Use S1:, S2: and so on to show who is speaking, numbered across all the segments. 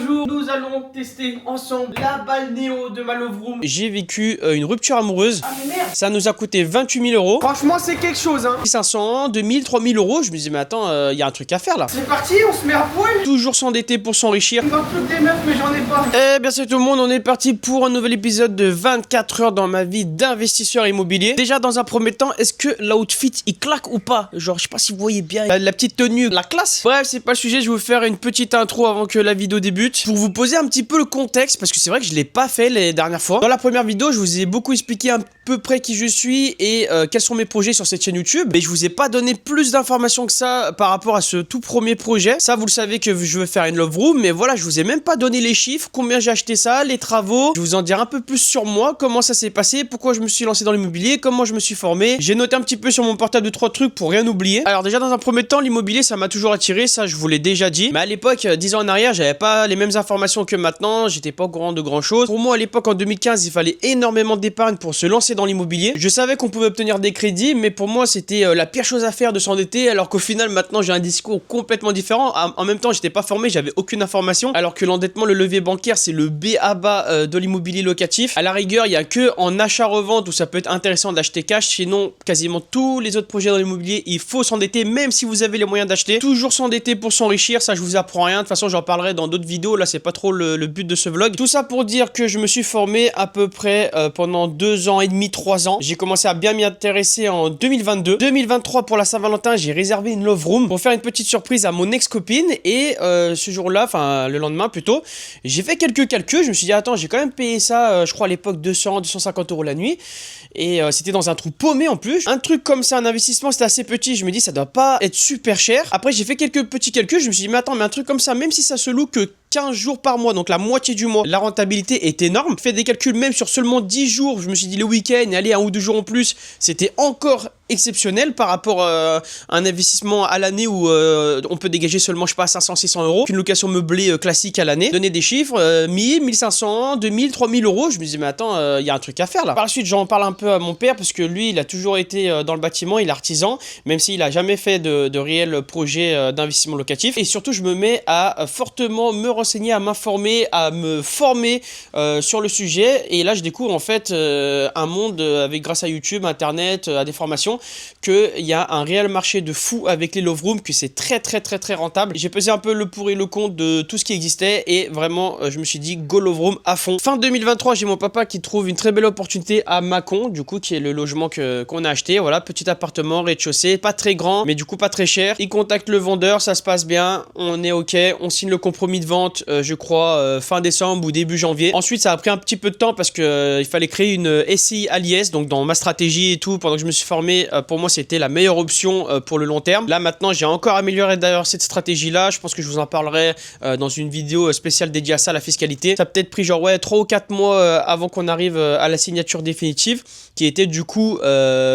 S1: bonjour, nous allons tester ensemble la balle Néo de ma Love Room.
S2: J'ai vécu une rupture amoureuse.
S1: Ah mais merde.
S2: Ça nous a coûté 28 000 euros.
S1: Franchement c'est quelque chose hein.
S2: 500, 2000, 3000 euros. Je me disais mais attends, il y a un truc à faire là.
S1: C'est parti, on se met à poil.
S2: Toujours s'endetter pour s'enrichir.
S1: Dans le truc des meufs mais j'en ai pas.
S2: Eh bien c'est tout le monde, on est parti pour un nouvel épisode de 24 heures dans ma vie d'investisseur immobilier. Déjà dans un premier temps, est-ce que l'outfit il claque ou pas? Genre je sais pas si vous voyez bien la petite tenue, la classe. Bref, c'est pas le sujet, je vais vous faire une petite intro avant que la vidéo débute. Pour vous poser un petit peu le contexte, parce que c'est vrai que je l'ai pas fait les dernières fois. Dans la première vidéo, je vous ai beaucoup expliqué à peu près qui je suis et quels sont mes projets sur cette chaîne YouTube. Mais je vous ai pas donné plus d'informations que ça par rapport à ce tout premier projet. Ça, vous le savez que je veux faire une Love Room, mais voilà, je vous ai même pas donné les chiffres, combien j'ai acheté ça, les travaux. Je vais vous en dire un peu plus sur moi, comment ça s'est passé, pourquoi je me suis lancé dans l'immobilier, comment je me suis formé. J'ai noté un petit peu sur mon portable 2-3 trucs pour rien oublier. Alors déjà, dans un premier temps, l'immobilier, ça m'a toujours attiré, ça je vous l'ai déjà dit. Mais à l'époque, 10 ans en arrière, j'avais pas les mêmes informations que maintenant, j'étais pas au courant de grand chose. Pour moi, à l'époque, en 2015, il fallait énormément d'épargne pour se lancer dans l'immobilier. Je savais qu'on pouvait obtenir des crédits, mais pour moi, c'était la pire chose à faire de s'endetter, alors qu'au final, maintenant, j'ai un discours complètement différent. En même temps, j'étais pas formé, j'avais aucune information, alors que l'endettement, le levier bancaire, c'est le B à bas de l'immobilier locatif. À la rigueur, il y a que en achat-revente où ça peut être intéressant d'acheter cash, sinon, quasiment tous les autres projets dans l'immobilier, il faut s'endetter, même si vous avez les moyens d'acheter. Toujours s'endetter pour s'enrichir, ça je vous apprends rien. De toute façon, j'en parlerai dans d'autres vidéos, là c'est pas trop le but de ce vlog. Tout ça pour dire que je me suis formé à peu près pendant 2 ans et demi, 3 ans. J'ai commencé à bien m'y intéresser en 2022. 2023 pour la Saint-Valentin, j'ai réservé une Love Room pour faire une petite surprise à mon ex-copine. Et ce jour-là, enfin le lendemain plutôt, j'ai fait quelques calculs. Je me suis dit, attends, j'ai quand même payé ça, je crois à l'époque 200, 250 euros la nuit. Et c'était dans un trou paumé en plus. Un truc comme ça, un investissement, c'était assez petit. Je me dis, ça doit pas être super cher. Après, j'ai fait quelques petits calculs. Je me suis dit, mais attends, mais un truc comme ça, même si ça se loue que 15 jours par mois, donc la moitié du mois, la rentabilité est énorme. Fait des calculs même sur seulement 10 jours. Je me suis dit, le week-end, et aller 1 ou 2 jours en plus, c'était encore exceptionnel par rapport à un investissement à l'année où on peut dégager seulement, je sais pas, 500-600 euros. Qu'une location meublée classique à l'année. Donner des chiffres, 1000, 1500, 2000, 3000 euros. Je me disais, mais attends, il y a un truc à faire là. Par la suite, j'en parle un peu à mon père parce que lui, il a toujours été dans le bâtiment, il est artisan, même s'il a jamais fait de réels projets d'investissement locatif. Et surtout, je me mets à fortement me renseigner, à m'informer, à me former sur le sujet. Et là, je découvre en fait un monde avec, grâce à YouTube, Internet, à des formations, qu'il y a un réel marché de fou avec les Love Rooms, que c'est très rentable. J'ai pesé un peu le pour et le contre de tout ce qui existait et vraiment, je me suis dit go Love Room à fond. Fin 2023, j'ai mon papa qui trouve une très belle opportunité à Mâcon, du coup, qui est le logement qu'on a acheté. Voilà, petit appartement, rez-de-chaussée, pas très grand, mais du coup pas très cher. Il contacte le vendeur, ça se passe bien, on est ok, on signe le compromis de vente, je crois, fin décembre ou début janvier. Ensuite, ça a pris un petit peu de temps parce que il fallait créer une SCI à l'IS, donc dans ma stratégie et tout, pendant que je me suis formé, pour moi, c'était la meilleure option pour le long terme. Là, maintenant, j'ai encore amélioré d'ailleurs cette stratégie-là. Je pense que je vous en parlerai dans une vidéo spéciale dédiée à ça, la fiscalité. Ça a peut-être pris genre, ouais, 3 ou 4 mois avant qu'on arrive à la signature définitive, qui était du coup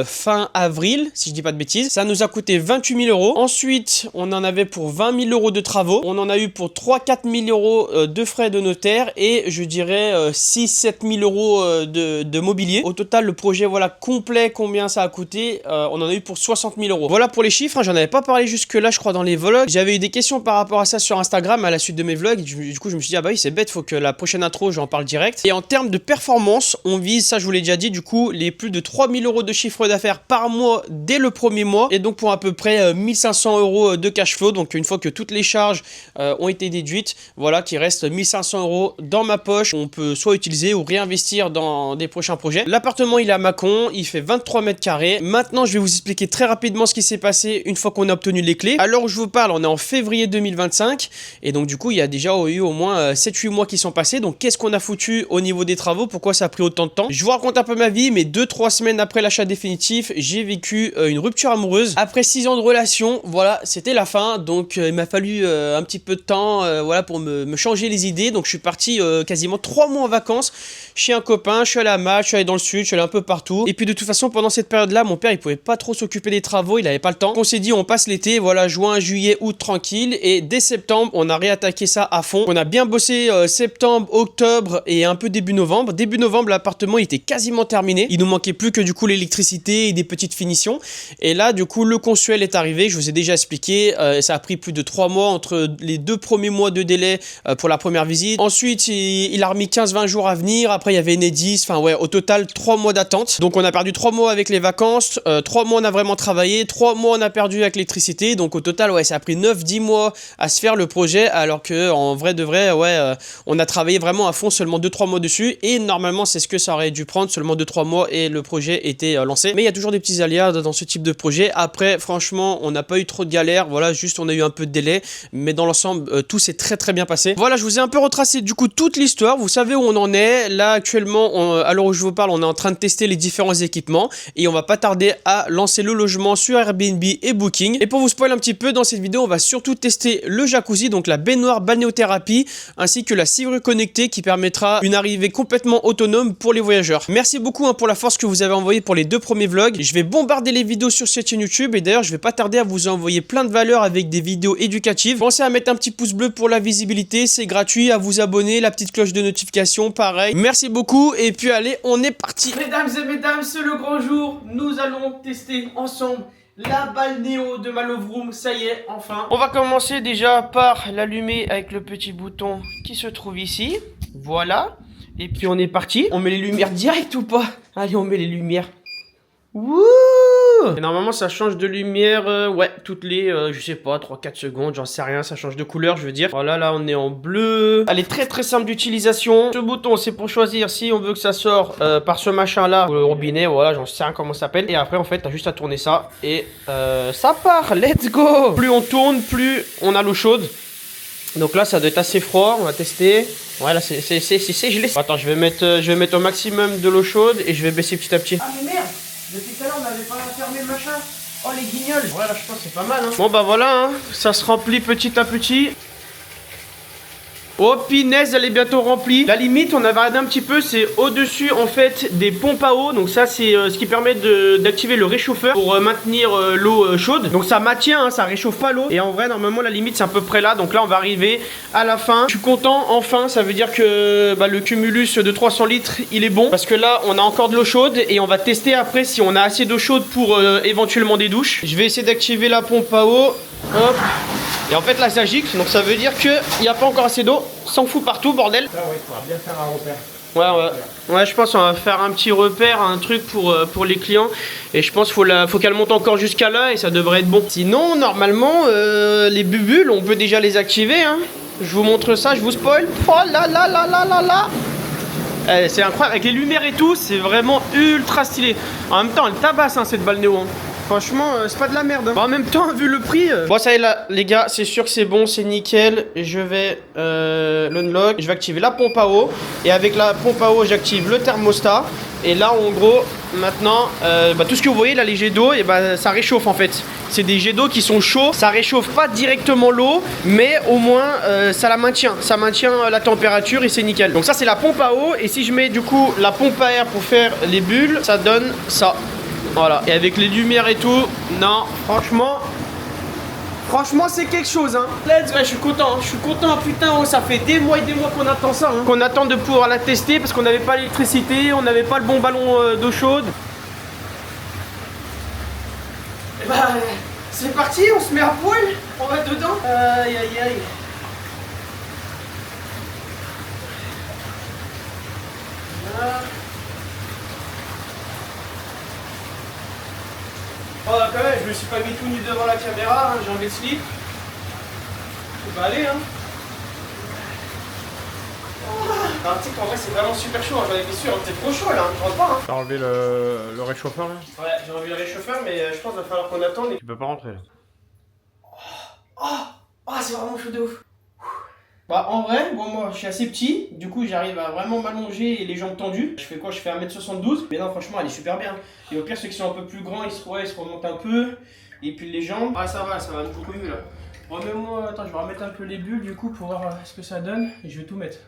S2: fin avril, si je dis pas de bêtises. Ça nous a coûté 28 000 euros. Ensuite, on en avait pour 20 000 euros de travaux. On en a eu pour 3-4 000 euros de frais de notaire et je dirais 6-7 000 euros de mobilier. Au total, le projet, voilà, complet, combien ça a coûté, on en a eu pour 60 000 euros. Voilà pour les chiffres, hein, j'en avais pas parlé jusque-là, je crois, dans les vlogs. J'avais eu des questions par rapport à ça sur Instagram à la suite de mes vlogs. Du coup, je me suis dit, ah bah oui, c'est bête, faut que la prochaine intro, j'en parle direct. Et en termes de performance, on vise, ça je vous l'ai déjà dit, du coup, les plus de 3 000 euros de chiffre d'affaires par mois dès le premier mois. Et donc, pour à peu près 1500 euros de cash flow. Donc, une fois que toutes les charges ont été déduites, voilà, qu'il reste 1500 euros dans ma poche. On peut soit utiliser ou réinvestir dans des prochains projets. L'appartement, il est à Mâcon, il fait 23 mètres carrés. Maintenant, je vais vous expliquer très rapidement ce qui s'est passé une fois qu'on a obtenu les clés. Alors, je vous parle, on est en février 2025. Et donc, du coup, il y a déjà eu au moins 7-8 mois qui sont passés. Donc, qu'est-ce qu'on a foutu au niveau des travaux? Pourquoi ça a pris autant de temps? Je vous raconte un peu ma vie, mais 2-3 semaines après l'achat définitif, j'ai vécu une rupture amoureuse. Après 6 ans de relation, voilà, c'était la fin. Donc, il m'a fallu un petit peu de temps voilà, pour me changer les idées. Donc, je suis parti quasiment 3 mois en vacances chez un copain. Je suis allé à Malte, je suis allé dans le sud, je suis allé un peu partout. Et puis, de toute façon, pendant cette période-là, mon père, il pouvait pas trop s'occuper des travaux, il avait pas le temps. On s'est dit on passe l'été, voilà, juin, juillet, août tranquille, et dès septembre on a réattaqué ça à fond. On a bien bossé septembre, octobre et un peu début novembre. Début novembre l'appartement il était quasiment terminé, il nous manquait plus que du coup l'électricité et des petites finitions. Et là du coup le consuel est arrivé, je vous ai déjà expliqué, ça a pris plus de 3 mois entre les 2 premiers mois de délai pour la première visite. Ensuite il a remis 15-20 jours à venir, après il y avait Enedis, enfin ouais, au total 3 mois d'attente. Donc on a perdu 3 mois avec les vacances, 3 mois on a vraiment travaillé, 3 mois on a perdu avec l'électricité, donc au total ouais ça a pris 9-10 mois à se faire le projet, alors que en vrai de vrai ouais on a travaillé vraiment à fond, seulement 2-3 mois dessus, et normalement c'est ce que ça aurait dû prendre, seulement 2-3 mois et le projet était lancé. Mais il y a toujours des petits aléas dans ce type de projet. Après franchement on n'a pas eu trop de galères, voilà, juste on a eu un peu de délai, mais dans l'ensemble tout s'est très très bien passé. Voilà, je vous ai un peu retracé du coup toute l'histoire, vous savez où on en est. Là actuellement à l'heure où je vous parle on est en train de tester les différents équipements et on va pas tarder à lancer le logement sur Airbnb et Booking. Et pour vous spoiler un petit peu, dans cette vidéo on va surtout tester le jacuzzi, donc la baignoire balnéothérapie, ainsi que la serrure connectée qui permettra une arrivée complètement autonome pour les voyageurs. Merci beaucoup pour la force que vous avez envoyée pour les 2 premiers vlogs. Je vais bombarder les vidéos sur cette chaîne YouTube, et d'ailleurs je vais pas tarder à vous envoyer plein de valeurs avec des vidéos éducatives. Pensez à mettre un petit pouce bleu pour la visibilité, c'est gratuit, à vous abonner, la petite cloche de notification pareil. Merci beaucoup, et puis allez, on est parti.
S1: Mesdames et mesdames, c'est le grand jour. Nous allons tester ensemble la balnéo de ma love room. Ça y est, enfin.
S2: On va commencer déjà par l'allumer avec le petit bouton qui se trouve ici. Voilà. Et puis on est parti. On met les lumières direct ou pas? Allez, on met les lumières. Wouh! Et normalement ça change de lumière, ouais, toutes les, je sais pas, 3-4 secondes, j'en sais rien, ça change de couleur, je veux dire. Voilà, là on est en bleu. Elle est très très simple d'utilisation. Ce bouton c'est pour choisir si on veut que ça sort par ce machin là, le robinet, voilà, j'en sais rien comment ça s'appelle. Et après en fait t'as juste à tourner ça et ça part, let's go! Plus on tourne, plus on a l'eau chaude. Donc là ça doit être assez froid, on va tester. Voilà, c'est gelé. Attends, je vais mettre au maximum de l'eau chaude et je vais baisser petit à petit.
S1: Ah mais merde, depuis tout à l'heure on n'avait pas fermé le machin. Oh les guignols.
S2: Voilà, je pense que c'est pas mal hein. Bon bah voilà, hein, ça se remplit petit à petit. Oh pinaise, elle est bientôt remplie. La limite, on avait regardé un petit peu, c'est au-dessus en fait des pompes à eau. Donc ça c'est ce qui permet d'activer le réchauffeur pour maintenir l'eau chaude. Donc ça maintient, hein, ça réchauffe pas l'eau. Et en vrai normalement la limite c'est à peu près là. Donc là on va arriver à la fin. Je suis content, enfin ça veut dire que le cumulus de 300 litres il est bon. Parce que là on a encore de l'eau chaude et on va tester après si on a assez d'eau chaude pour éventuellement des douches. Je vais essayer d'activer la pompe à eau. Hop. Et en fait là ça gicle, donc ça veut dire qu'il n'y a pas encore assez d'eau. S'en fout partout bordel.
S1: Ah ouais, il faudra bien faire un repère.
S2: Ouais, je pense qu'on va faire un petit repère, un truc pour les clients. Et je pense qu'il faut qu'elle monte encore jusqu'à là et ça devrait être bon. Sinon normalement les bubules on peut déjà les activer hein. Je vous montre ça, je vous spoil. Oh là là là là là là. C'est incroyable, avec les lumières et tout, c'est vraiment ultra stylé. En même temps elle tabasse hein, cette balnéo hein. Franchement, c'est pas de la merde. Hein. Bon, en même temps, vu le prix. Bon, ça y est, là, les gars, c'est sûr que c'est bon, c'est nickel. Je vais l'unlock. Je vais activer la pompe à eau. Et avec la pompe à eau, j'active le thermostat. Et là, en gros, maintenant, tout ce que vous voyez, là, les jets d'eau, et ça réchauffe en fait. C'est des jets d'eau qui sont chauds. Ça réchauffe pas directement l'eau, mais au moins, ça la maintient. Ça maintient la température et c'est nickel. Donc, ça, c'est la pompe à eau. Et si je mets du coup la pompe à air pour faire les bulles, ça donne ça. Voilà, et avec les lumières et tout, non, franchement c'est quelque chose hein. Let's go, je suis content, putain, oh, ça fait des mois et des mois qu'on attend ça hein. Qu'on attend de pouvoir la tester parce qu'on n'avait pas l'électricité, on n'avait pas le bon ballon d'eau chaude.
S1: Et c'est parti, on se met à poil, on va dedans. Aïe aïe aïe. Voilà. Oh quand même, je me suis pas mis tout nu devant la caméra, hein, j'ai enlevé le slip. Ça va aller hein. Alors tu sais qu'en vrai c'est vraiment super chaud, hein, j'en étais sûr, c'est trop chaud là, je rentre pas hein.
S3: T'as enlevé le réchauffeur là?
S1: Ouais, j'ai enlevé le réchauffeur mais je pense qu'il va falloir qu'on attende.
S3: Tu peux pas rentrer là.
S1: Oh, c'est vraiment chaud de ouf. Bah en vrai, bon moi je suis assez petit, du coup j'arrive à vraiment m'allonger et les jambes tendues. Je fais quoi? Je fais 1m72, mais non franchement elle est super bien. Et au pire ceux qui sont un peu plus grands ils se remontent un peu. Et puis les jambes, ah ça va beaucoup mieux là. Remets-moi, attends je vais remettre un peu les bulles du coup pour voir ce que ça donne. Et je vais tout mettre.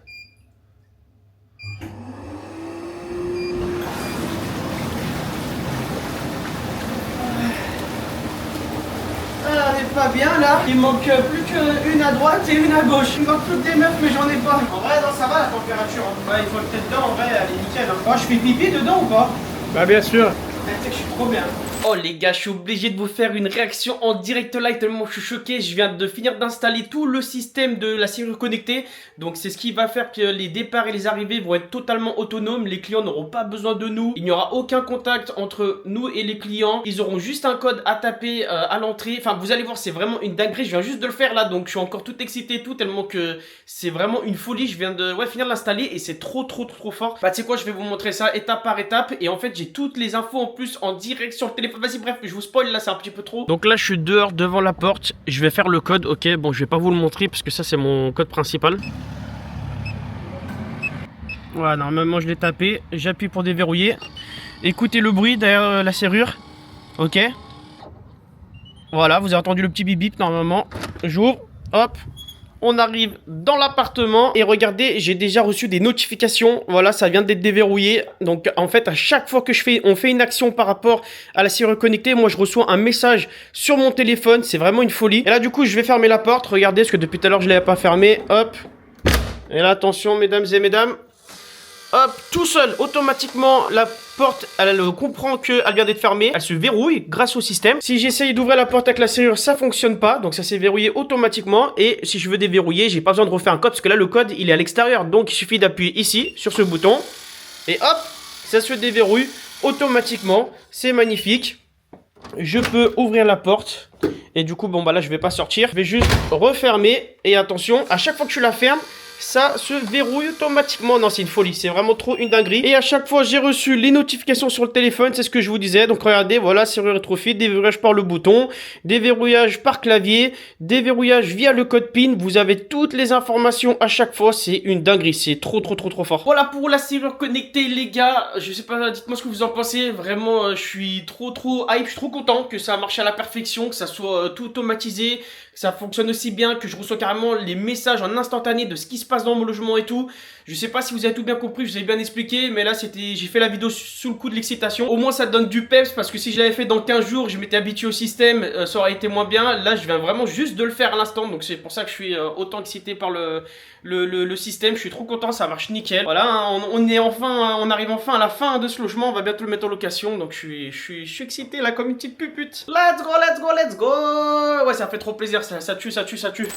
S1: pas bien là. Il me manque plus qu'une à droite et une à gauche. Il me manque toutes des meufs mais j'en ai pas. En vrai non ça va la température. Ouais il faut le peut-être dedans en vrai elle est nickel. Oh, je fais pipi dedans ou pas?
S3: Bah bien sûr.
S1: Tu sais que je suis trop bien.
S2: Oh les gars, je suis obligé de vous faire une réaction en direct live tellement je suis choqué. Je viens de finir d'installer tout le système de la serrure connectée. Donc c'est ce qui va faire que les départs et les arrivées vont être totalement autonomes. Les clients n'auront pas besoin de nous. Il n'y aura aucun contact entre nous et les clients. Ils auront juste un code à taper à l'entrée. Enfin vous allez voir, c'est vraiment une dinguerie. Je viens juste de le faire là, donc je suis encore tout excité et tout, tellement que c'est vraiment une folie. Je viens de finir de l'installer et c'est trop fort. Bah tu sais quoi, je vais vous montrer ça étape par étape. Et en fait j'ai toutes les infos en plus en direct sur le téléphone. Vas-y bref, je vous spoil là, c'est un petit peu trop. Donc là je suis dehors devant la porte. Je vais faire le code, ok. Bon je vais pas vous le montrer parce que ça c'est mon code principal. Voilà, normalement je l'ai tapé. J'appuie pour déverrouiller. Écoutez le bruit derrière la serrure. Ok. Voilà, vous avez entendu le petit bip bip normalement. J'ouvre, hop. On arrive dans l'appartement et regardez, j'ai déjà reçu des notifications. Voilà, ça vient d'être déverrouillé. Donc en fait, à chaque fois que on fait une action par rapport à la serrure connectée, moi je reçois un message sur mon téléphone. C'est vraiment une folie. Et là du coup, je vais fermer la porte. Regardez, parce que depuis tout à l'heure, je ne l'avais pas fermée. Hop. Et là, attention mesdames et mesdames. Hop, tout seul, automatiquement, la porte, elle comprend qu'elle vient d'être fermée. Elle se verrouille grâce au système. Si j'essaye d'ouvrir la porte avec la serrure, ça fonctionne pas. Donc ça s'est verrouillé automatiquement. Et si je veux déverrouiller, j'ai pas besoin de refaire un code. Parce que là, le code, il est à l'extérieur. Donc il suffit d'appuyer ici, sur ce bouton. Et hop, ça se déverrouille automatiquement. C'est magnifique. Je peux ouvrir la porte. Et du coup, bon bah là, je vais pas sortir. Je vais juste refermer. Et attention, à chaque fois que je la ferme, ça se verrouille automatiquement. Non, c'est une folie, c'est vraiment trop une dinguerie. Et à chaque fois, j'ai reçu les notifications sur le téléphone, c'est ce que je vous disais. Donc regardez, voilà, serrure rétrofit, déverrouillage par le bouton, déverrouillage par clavier, déverrouillage via le code PIN. Vous avez toutes les informations à chaque fois, c'est une dinguerie, c'est trop fort. Voilà pour la serrure connectée, les gars. Je sais pas, dites-moi ce que vous en pensez. Vraiment, je suis trop hype, je suis trop content que ça marche à la perfection, que ça soit tout automatisé, que ça fonctionne aussi bien, que je reçois carrément les messages en instantané de ce qui se passe dans mon logement et tout. Je sais pas si vous avez tout bien compris, je vous ai bien expliqué, mais là j'ai fait la vidéo sous le coup de l'excitation. Au moins ça donne du peps, parce que si je l'avais fait dans 15 jours, je m'étais habitué au système, ça aurait été moins bien. Là je viens vraiment juste de le faire à l'instant, donc c'est pour ça que je suis autant excité par le système. Je suis trop content, ça marche nickel. Voilà, hein, on arrive enfin à la fin de ce logement, on va bientôt le mettre en location, donc je suis excité là comme une petite pupute. Let's go. Ouais, ça fait trop plaisir, ça tue.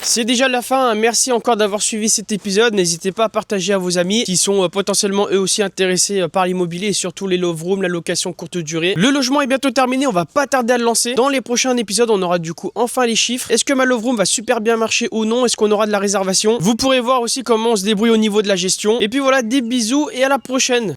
S2: C'est déjà la fin, hein. Merci encore d'avoir suivi cet épisode. N'hésitez pas à partager à vos amis qui sont potentiellement eux aussi intéressés par l'immobilier et surtout les love rooms, la location courte durée. Le logement est bientôt terminé, on va pas tarder à le lancer. Dans les prochains épisodes, on aura du coup enfin les chiffres. Est-ce que ma love room va super bien marcher ou non? Est-ce qu'on aura de la réservation? Vous pourrez voir aussi comment on se débrouille au niveau de la gestion. Et puis voilà, des bisous et à la prochaine.